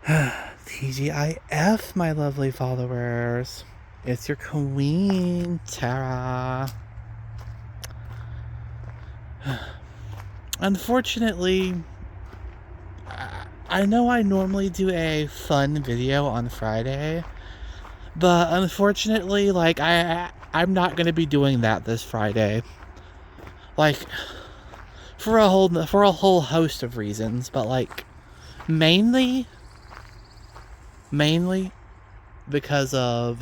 TGIF, my lovely followers. It's your queen, Tara. Unfortunately, I know I normally do a fun video on Friday, but unfortunately, I'm not gonna be doing that this Friday. Like, for a whole host of reasons, but mainly because of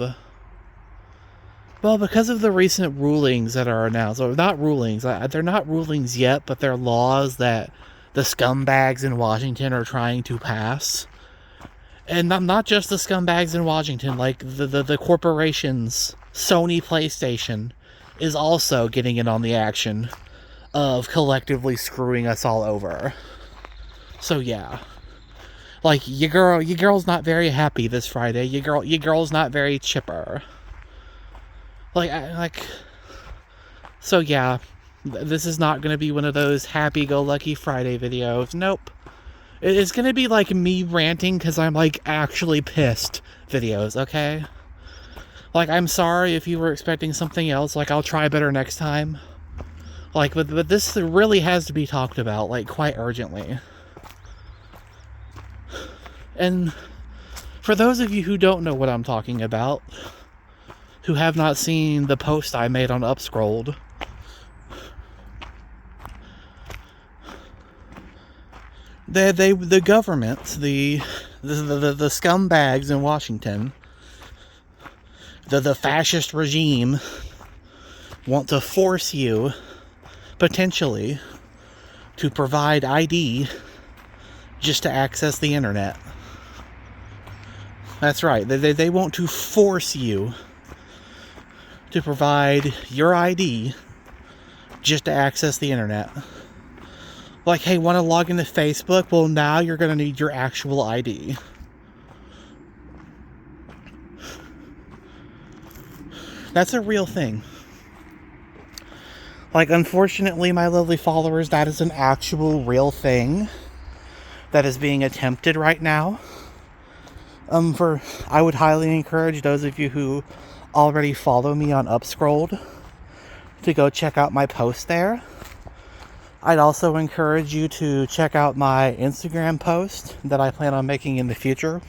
the recent rulings that are announced. Or not rulings, they're not rulings yet, but they're laws that the scumbags in Washington are trying to pass. And not just the scumbags in Washington, like the corporations. Sony PlayStation is also getting in on the action of collectively screwing us all over. So yeah. Like, your girl's not very happy this Friday. Your girl's not very chipper. So yeah, this is not going to be one of those happy-go-lucky Friday videos. Nope. It's going to be like me ranting because I'm actually pissed videos, okay? I'm sorry if you were expecting something else. I'll try better next time. But this really has to be talked about, quite urgently. And for those of you who don't know what I'm talking about, who have not seen the post I made on Upscrolled, the government, the scumbags in Washington, the fascist regime, want to force you, potentially, to provide ID just to access the internet. That's right. They want to force you to provide your ID just to access the internet. Hey, want to log into Facebook? Well, now you're going to need your actual ID. That's a real thing. Unfortunately, my lovely followers, that is an actual real thing that is being attempted right now. I would highly encourage those of you who already follow me on Upscrolled to go check out my post there. I'd also encourage you to check out my Instagram post that I plan on making in the future.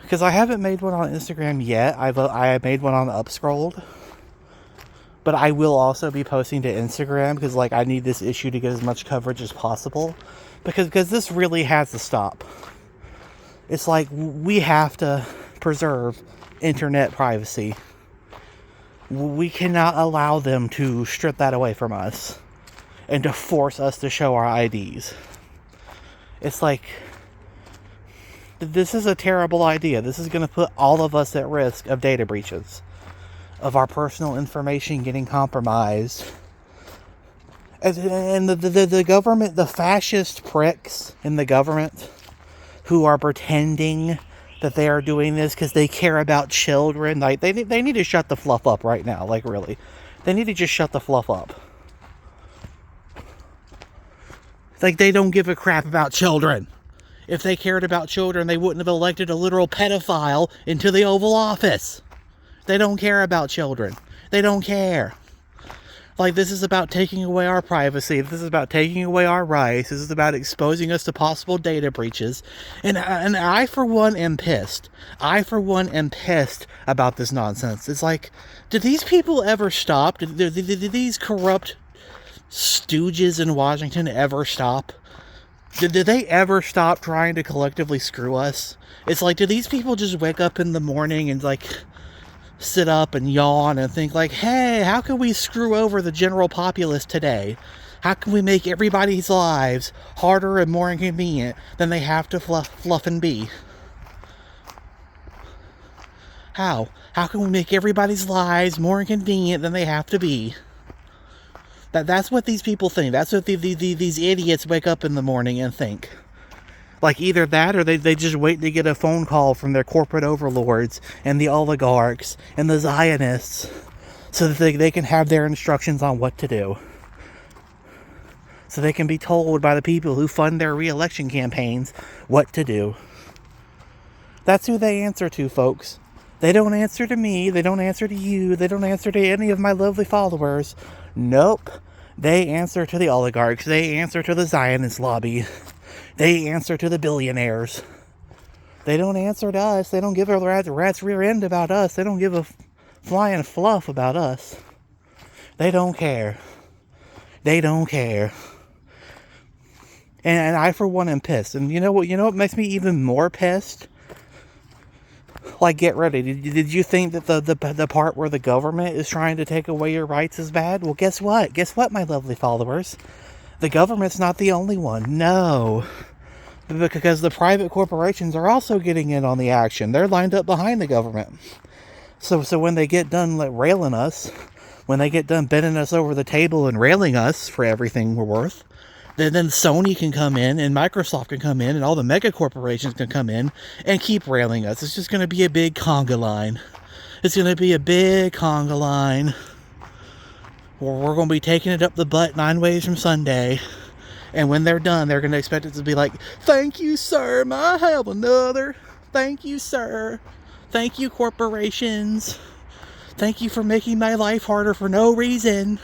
Because I haven't made one on Instagram yet. I made one on Upscrolled. But I will also be posting to Instagram because I need this issue to get as much coverage as possible. Because this really has to stop. It's we have to preserve internet privacy. We cannot allow them to strip that away from us and to force us to show our IDs. It's this is a terrible idea. This is going to put all of us at risk of data breaches, of our personal information getting compromised. And the government, the fascist pricks in the government who are pretending that they are doing this because they care about children, they need to shut the fluff up right now. Really, they need to just shut the fluff up. They don't give a crap about children. If they cared about children, they wouldn't have elected a literal pedophile into the Oval Office. They don't care about children. They don't care. This is about taking away our privacy. This is about taking away our rights. This is about exposing us to possible data breaches. And I, for one, am pissed. I, for one, am pissed about this nonsense. It's did these people ever stop? Did these corrupt stooges in Washington ever stop? Did they ever stop trying to collectively screw us? It's do these people just wake up in the morning and sit up and yawn and think hey, how can we screw over the general populace today? How can we make everybody's lives harder and more inconvenient than they have to fluff and be? How can we make everybody's lives more inconvenient than they have to be? That's what these people think. That's what these idiots wake up in the morning and think. Either that or they just wait to get a phone call from their corporate overlords and the oligarchs and the Zionists so that they can have their instructions on what to do. so they can be told by the people who fund their re-election campaigns what to do. That's who they answer to, folks. They don't answer to me. They don't answer to you. They don't answer to any of my lovely followers. Nope. They answer to the oligarchs. They answer to the Zionist lobby. They answer to the billionaires. They don't answer to us. They don't give a rat's rear end about us. They don't give a flying fluff about us. They don't care. They don't care. And I, for one, am pissed. And you know what? You know what makes me even more pissed? Like, get ready. Did you think that the part where the government is trying to take away your rights is bad? Well, guess what? Guess what, my lovely followers? The government's not the only one. No. Because the private corporations are also getting in on the action. They're lined up behind the government. So when they get done railing us, when they get done bending us over the table and railing us for everything we're worth, then Sony can come in and Microsoft can come in and all the mega corporations can come in and keep railing us. It's just going to be a big conga line. It's going to be a big conga line. We're going to be taking it up the butt 9 ways from Sunday. And when they're done, they're going to expect it to be like, thank you, sir. May I have another? Thank you, sir. Thank you, corporations. Thank you for making my life harder for no reason.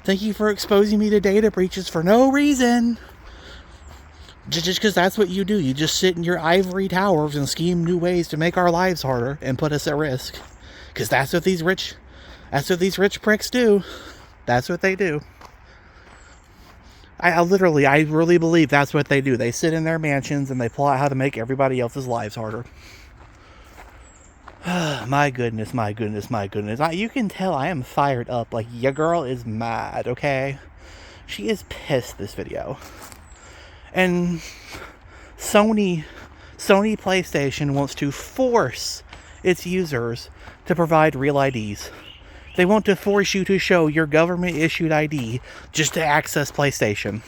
Thank you for exposing me to data breaches for no reason. Just because that's what you do. You just sit in your ivory towers and scheme new ways to make our lives harder and put us at risk. Because that's what these rich pricks do. That's what they do. I really believe that's what they do. They sit in their mansions and they plot how to make everybody else's lives harder. My goodness. You can tell I am fired up. Like, your girl is mad, okay? She is pissed this video. And Sony PlayStation wants to force its users to provide real IDs. They want to force you to show your government-issued ID just to access PlayStation.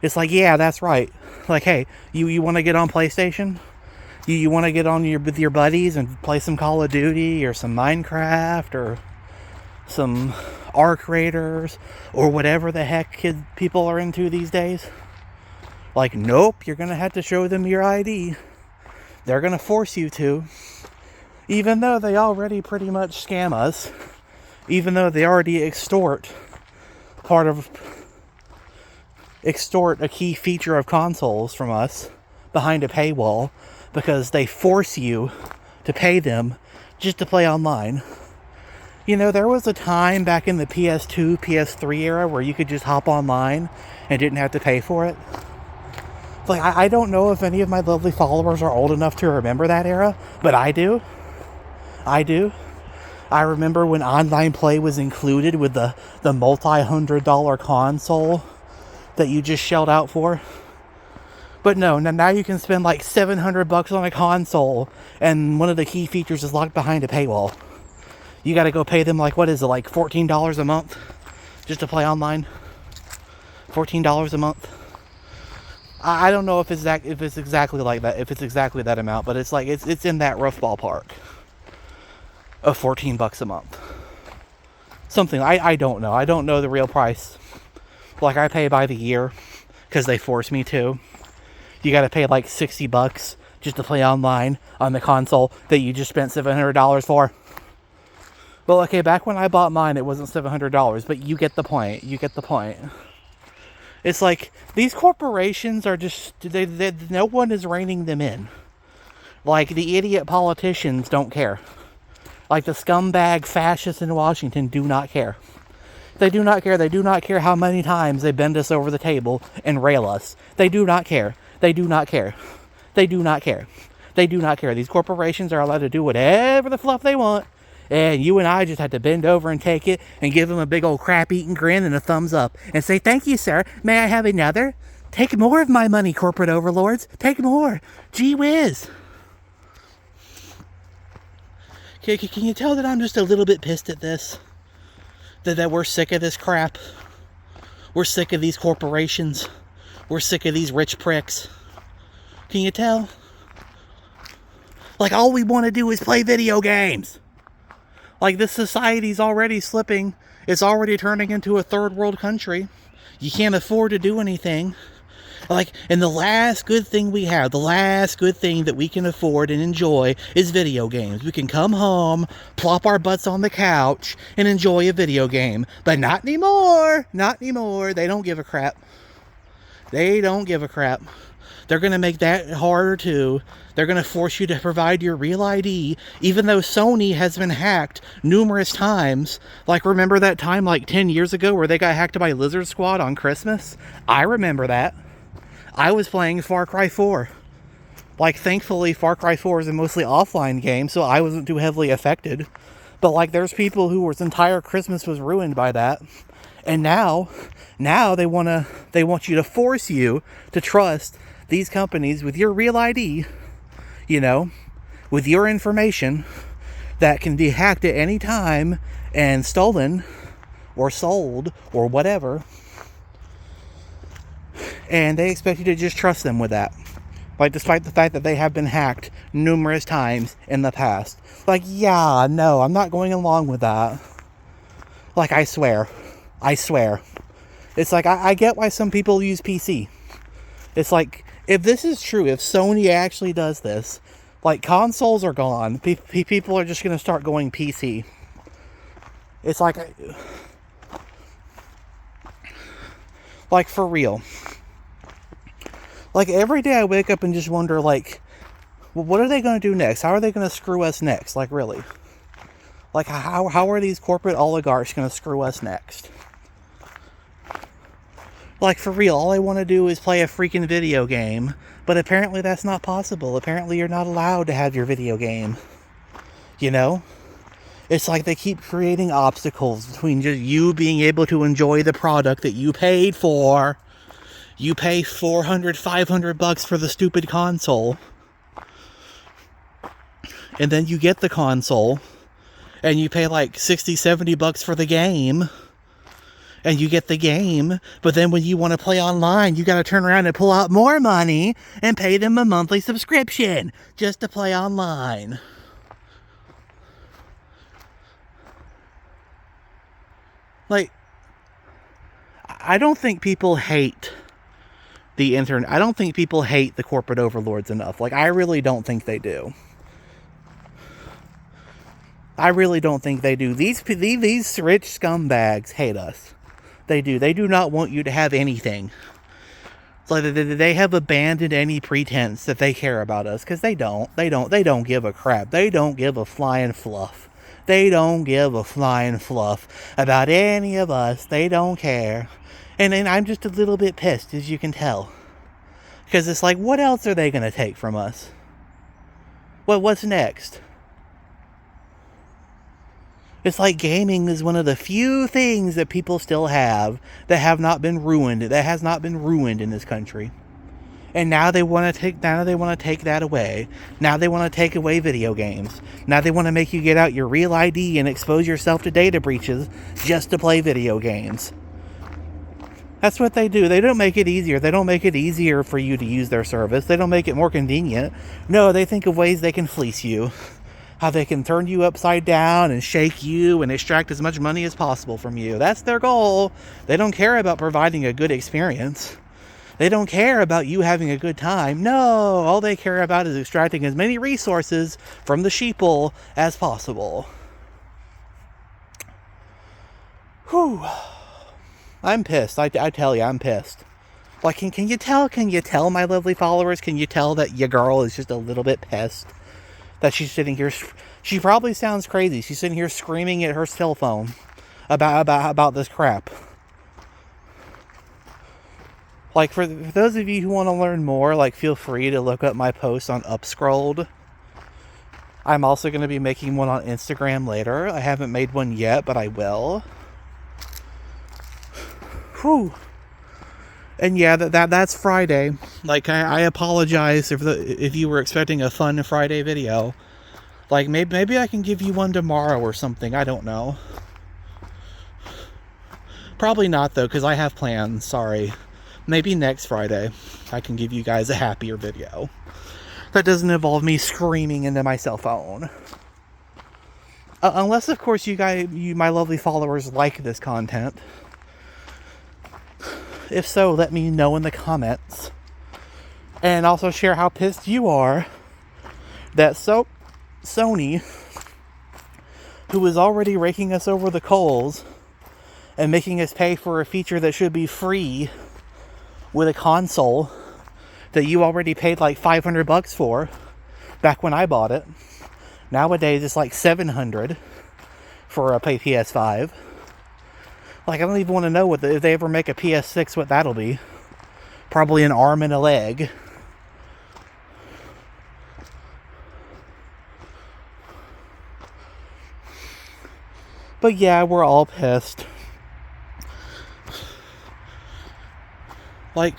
It's like, yeah, that's right. Like, hey, you want to get on PlayStation? You want to get on with your buddies and play some Call of Duty or some Minecraft or some Arc Raiders or whatever the heck people are into these days? Like, nope, you're going to have to show them your ID. They're going to force you to. Even though they already pretty much scam us. Even though they already extort a key feature of consoles from us behind a paywall. Because they force you to pay them just to play online. You know, there was a time back in the PS2, PS3 era where you could just hop online and didn't have to pay for it. Like, I don't know if any of my lovely followers are old enough to remember that era, but I do. I remember when online play was included with the multi-$100 console that you just shelled out for. But no, now you can spend like $700 on a console, and one of the key features is locked behind a paywall. You got to go pay them like, what is it, like $14 a month just to play online? $14 a month. I don't know if it's exactly like that, if it's exactly that amount, but it's like it's in that rough ballpark of $14 a month. Something I don't know. I don't know the real price. Like, I pay by the year because they force me to. You got to pay like $60 just to play online on the console that you just spent $700 for. Well, okay, back when I bought mine, it wasn't $700, but you get the point. It's like, these corporations are just, no one is reining them in. Like, the idiot politicians don't care. Like, the scumbag fascists in Washington do not care. They do not care. They do not care how many times they bend us over the table and rail us. They do not care. They do not care. They do not care. They do not care. These corporations are allowed to do whatever the fluff they want. And you and I just have to bend over and take it and give them a big old crap-eating grin and a thumbs up. And say, thank you, sir. May I have another? Take more of my money, corporate overlords. Take more. Gee whiz. Can you tell that I'm just a little bit pissed at this? That we're sick of this crap? We're sick of these corporations. We're sick of these rich pricks. Can you tell? Like, all we want to do is play video games. Like, this society's already slipping. It's already turning into a third world country. You can't afford to do anything. Like, and the last good thing we have, the last good thing that we can afford and enjoy is video games. We can come home, plop our butts on the couch, and enjoy a video game. But not anymore. Not anymore. They don't give a crap. They don't give a crap. They're going to make that harder too. They're going to force you to provide your real ID, even though Sony has been hacked numerous times. Like, remember that time like 10 years ago where they got hacked by Lizard Squad on Christmas? I remember that. I was playing Far Cry 4. Like, thankfully, Far Cry 4 is a mostly offline game, so I wasn't too heavily affected. But, like, there's people whose entire Christmas was ruined by that. And now they want you to force you to trust these companies with your real ID, you know, with your information that can be hacked at any time and stolen or sold or whatever. And they expect you to just trust them with that. Like, despite the fact that they have been hacked numerous times in the past. Like, yeah, no, I'm not going along with that. Like, I swear. It's like, I get why some people use PC. It's like, if this is true, if Sony actually does this, like, consoles are gone. People are just going to start going PC. It's like, for real. Like, every day I wake up and just wonder, like, well, what are they going to do next? How are they going to screw us next? Like, really? Like, how are these corporate oligarchs going to screw us next? Like, for real, all I want to do is play a freaking video game. But apparently that's not possible. Apparently you're not allowed to have your video game. You know? It's like they keep creating obstacles between just you being able to enjoy the product that you paid for. You pay $400, $500 for the stupid console. And then you get the console. And you pay like $60, $70 for the game. And you get the game. But then when you want to play online, you got to turn around and pull out more money and pay them a monthly subscription just to play online. Like, I don't think people hate the internet. I don't think people hate the corporate overlords enough. Like, I really don't think they do. I really don't think they do. These rich scumbags hate us. They do. They do not want you to have anything. It's like they have abandoned any pretense that they care about us, because they don't. They don't give a crap. They don't give a flying fluff. They don't give a flying fluff about any of us. They don't care. And I'm just a little bit pissed, as you can tell. Because it's like, what else are they going to take from us? What's next? It's like gaming is one of the few things that people still have that have not been ruined, that has not been ruined in this country. And now they want to take that away. Now they want to take away video games. Now they want to make you get out your real ID and expose yourself to data breaches just to play video games. That's what they do. They don't make it easier. They don't make it easier for you to use their service. They don't make it more convenient. No, they think of ways they can fleece you. How they can turn you upside down and shake you and extract as much money as possible from you. That's their goal. They don't care about providing a good experience. They don't care about you having a good time. No, all they care about is extracting as many resources from the sheeple as possible. Whew. I'm pissed. I tell you, I'm pissed. Like, can you tell, my lovely followers? Can you tell that your girl is just a little bit pissed? That she's sitting here, she probably sounds crazy. She's sitting here screaming at her cell phone about this crap. Like, for those of you who want to learn more, like, feel free to look up my posts on Upscrolled. I'm also going to be making one on Instagram later. I haven't made one yet, but I will. Whew. And yeah, that's Friday. Like, I apologize if you were expecting a fun Friday video. Like, maybe I can give you one tomorrow or something. I don't know. Probably not, though, because I have plans. Sorry. Maybe next Friday I can give you guys a happier video that doesn't involve me screaming into my cell phone. Unless, of course, you my lovely followers like this content. If so, let me know in the comments. And also share how pissed you are that Sony, who is already raking us over the coals and making us pay for a feature that should be free with a console that you already paid like $500 for back when I bought it. Nowadays it's like $700 for a PS5. Like, I don't even want to know if they ever make a PS6 what that'll be. Probably an arm and a leg. But yeah, we're all pissed. Like,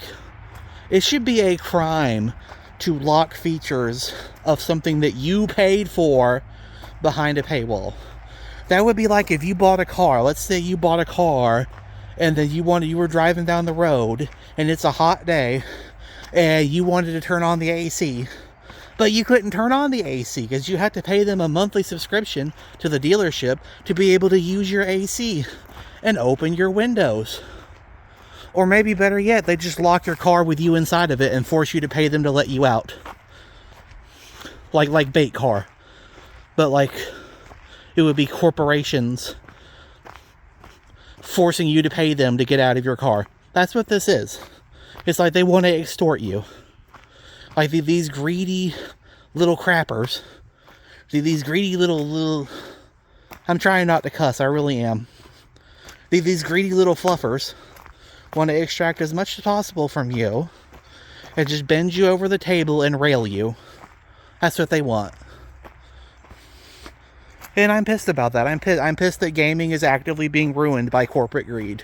it should be a crime to lock features of something that you paid for behind a paywall. That would be like if you bought a car. Let's say you bought a car and then you were driving down the road and it's a hot day and you wanted to turn on the AC. But you couldn't turn on the AC because you had to pay them a monthly subscription to the dealership to be able to use your AC and open your windows. Or maybe better yet, they just lock your car with you inside of it and force you to pay them to let you out. Like bait car. But like, it would be corporations forcing you to pay them to get out of your car. That's what this is. It's like they want to extort you. Like these greedy little crappers. These greedy little... I'm trying not to cuss, I really am. These greedy little fluffers want to extract as much as possible from you and just bend you over the table and rail you. That's what they want. And I'm pissed about that. I'm pissed that gaming is actively being ruined by corporate greed.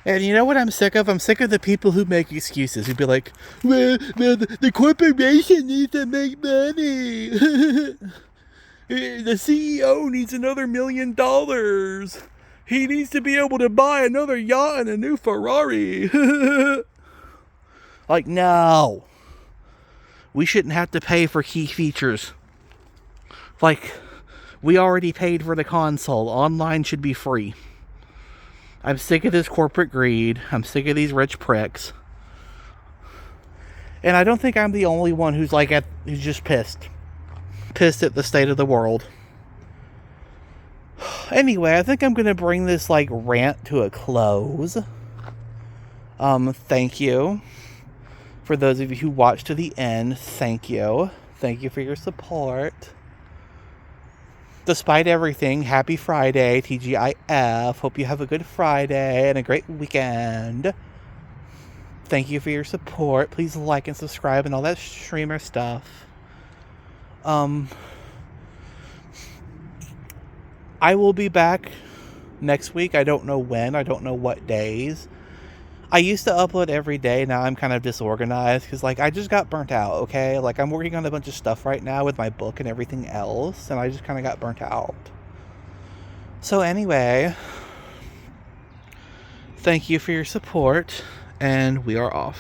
And you know what I'm sick of? I'm sick of the people who make excuses. Who'd be like, well, the corporation needs to make money. The CEO needs another $1 million. He needs to be able to buy another yacht and a new Ferrari. Like, no. We shouldn't have to pay for key features. Like, we already paid for the console. Online should be free. I'm sick of this corporate greed. I'm sick of these rich pricks. And I don't think I'm the only one who's just pissed. Pissed at the state of the world. Anyway, I think I'm going to bring this, rant to a close. Thank you. For those of you who watched to the end, thank you. Thank you for your support. Despite everything, happy Friday, TGIF. Hope you have a good Friday and a great weekend. Thank you for your support. Please like and subscribe and all that streamer stuff. I will be back next week. I don't know when. I don't know what days. I used to upload every day. Now I'm kind of disorganized because, I just got burnt out, okay? I'm working on a bunch of stuff right now with my book and everything else, and I just kind of got burnt out. So anyway, thank you for your support, and we are off.